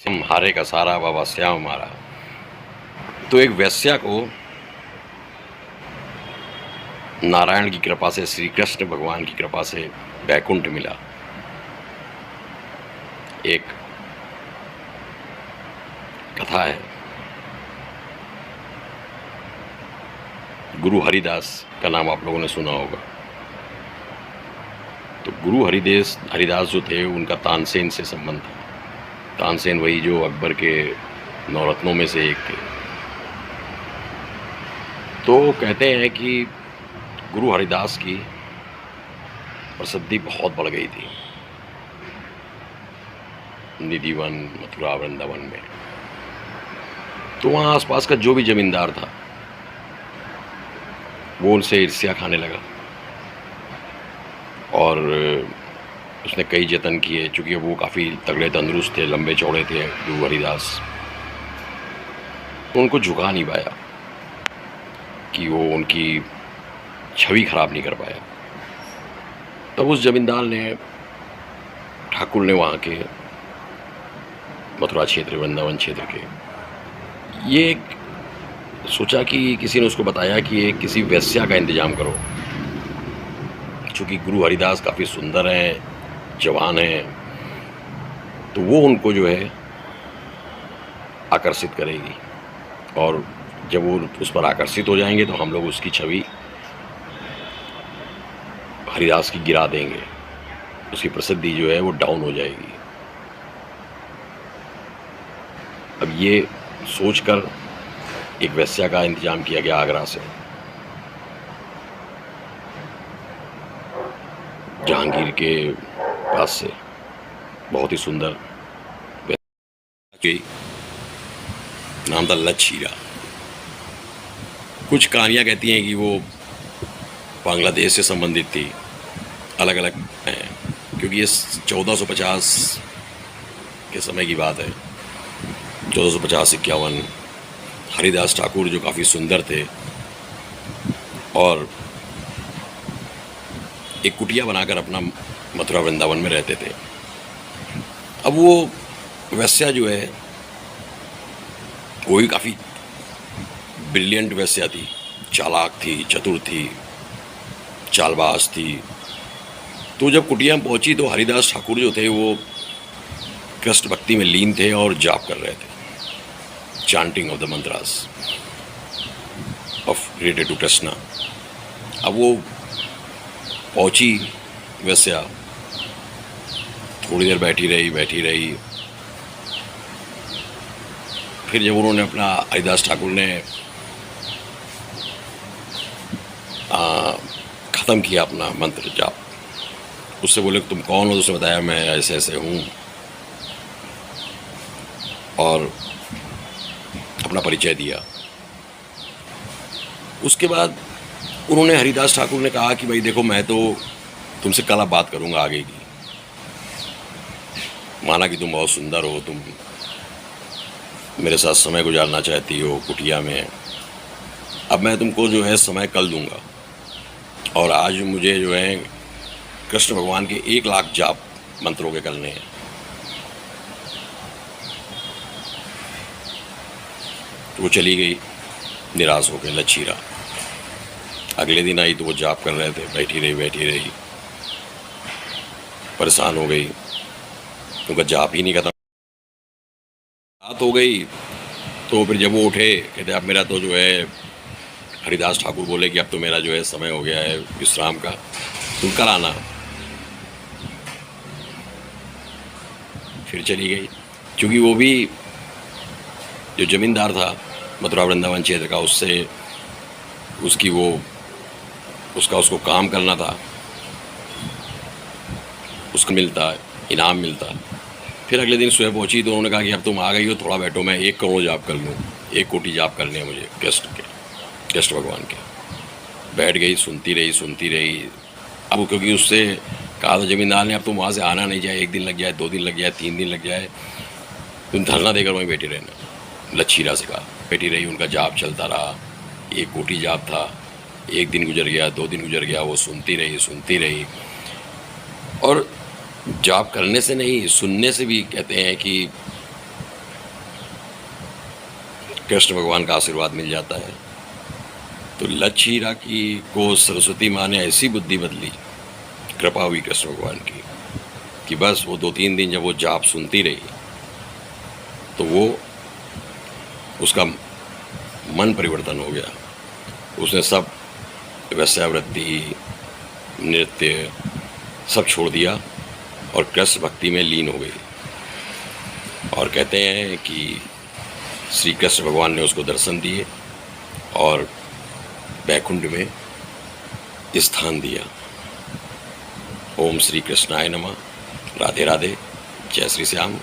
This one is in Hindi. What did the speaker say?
सिम हारे का सारा बाबा श्याम मारा। तो एक वेश्या को नारायण की कृपा से, श्री कृष्ण भगवान की कृपा से वैकुंठ मिला। एक कथा है, गुरु हरिदास का नाम आप लोगों ने सुना होगा। तो गुरु हरिदास जो थे, उनका तानसेन से संबंध था। तानसेन वही जो अकबर के नौरत्नों में से एक थे। तो कहते हैं कि गुरु हरिदास की प्रसिद्धि बहुत बढ़ गई थी निधिवन, मथुरा, वृंदावन में। तो वहाँ आसपास का जो भी जमींदार था वो उनसे ईर्ष्या खाने लगा और उसने कई जतन किए, चूँकि वो काफ़ी तगड़े तंदुरुस्त थे, लंबे चौड़े थे गुरु हरिदास। तो उनको झुका नहीं पाया कि वो उनकी छवि खराब नहीं कर पाया। तब उस जमींदार ने, ठाकुर ने, वहाँ के मथुरा क्षेत्र, वृंदावन क्षेत्र के, ये सोचा कि किसी ने उसको बताया कि एक किसी वेश्या का इंतजाम करो, चूँकि गुरु हरिदास काफ़ी सुंदर हैं, जवान हैं, तो वो उनको जो है आकर्षित करेगी और जब वो उस पर आकर्षित हो जाएंगे तो हम लोग उसकी छवि हरिदास की गिरा देंगे, उसकी प्रसिद्धि जो है वो डाउन हो जाएगी। अब ये सोचकर एक वेश्या का इंतजाम किया गया आगरा से। जहांगीर के पास से बहुत ही सुंदर वेश्या, नाम था लच्छीरा। कुछ कहानियाँ कहती हैं कि वो बांग्लादेश से संबंधित थी, अलग अलग हैं, क्योंकि ये 1450 के समय की बात है। 1450-51 हरिदास ठाकुर जो काफ़ी सुंदर थे और एक कुटिया बनाकर अपना मथुरा वृंदावन में रहते थे। अब वो वेश्या जो है वो भी काफ़ी ब्रिलियंट वेश्या थी, चालाक थी, चतुर थी, चालबाज थी। तो जब कुटिया में पहुंची तो हरिदास ठाकुर जो थे वो कृष्ण भक्ति में लीन थे और जाप कर रहे थे, chanting of the mantras of related to Krishna. अब वो पहुंची वेश्या, थोड़ी देर बैठी रही। फिर जब उन्होंने अपना, हरिदास ठाकुर ने ख़त्म किया अपना मंत्र जाप, उससे बोले तुम कौन हो? उसने बताया मैं ऐसे ऐसे हूँ और अपना परिचय दिया। उसके बाद उन्होंने, हरिदास ठाकुर ने कहा कि भाई देखो, मैं तो तुमसे कल बात करूँगा आगे की। माना कि तुम बहुत सुंदर हो, तुम मेरे साथ समय गुजारना चाहती हो कुटिया में, अब मैं तुमको जो है समय कल दूंगा और आज मुझे जो है कृष्ण भगवान के 1 लाख जाप मंत्रों के करने हैं। तो वो चली गई निराश होकर लच्छीरा। अगले दिन आई तो वो जाप कर रहे थे, बैठी रही, परेशान हो गई, उनका जाप ही नहीं खत्म। रात हो गई तो फिर जब वो उठे, कहते अब मेरा तो जो है, हरिदास ठाकुर बोले कि अब तो मेरा जो है समय हो गया है विश्राम का, तुम कल आना। फिर चली गई, क्योंकि वो भी जो जमींदार था मथुरा वृंदावन क्षेत्र का, उससे उसको काम करना था, उसको मिलता, इनाम मिलता। फिर अगले दिन सुबह पहुंची तो उन्होंने कहा कि अब तुम आ गई हो, थोड़ा बैठो, मैं 1 करोड़ जाप कर लूँ, 1 कोटि जाप करने हैं मुझे कृष्ण भगवान के। बैठ गई, सुनती रही। अब क्योंकि उससे कहा था जमींदार ने, अब तुम वहाँ से आना नहीं जाए, 1 दिन लग जाए, 2 दिन लग जाए, 3 दिन लग जाए, तुम धरना देकर वहीं बैठी रहना। लच्छीरा से कहा, बैठी रही, उनका जाप चलता रहा। 1 कोटि जाप था। 1 दिन गुजर गया, 2 दिन गुजर गया, वो सुनती रही। और जाप करने से नहीं, सुनने से भी कहते हैं कि कृष्ण भगवान का आशीर्वाद मिल जाता है। तो लच्छी हीरा की को सरस्वती माँ ने ऐसी बुद्धि बदली, कृपा हुई कृष्ण भगवान की, कि बस वो 2-3 दिन जब वो जाप सुनती रही तो वो उसका मन परिवर्तन हो गया। उसने सब वैश्यावृत्ति, नृत्य सब छोड़ दिया और कृष्ण भक्ति में लीन हो गई। और कहते हैं कि श्री कृष्ण भगवान ने उसको दर्शन दिए और बैकुंठ में स्थान दिया। ओम श्री कृष्णाय नमः। राधे राधे। जय श्री श्याम।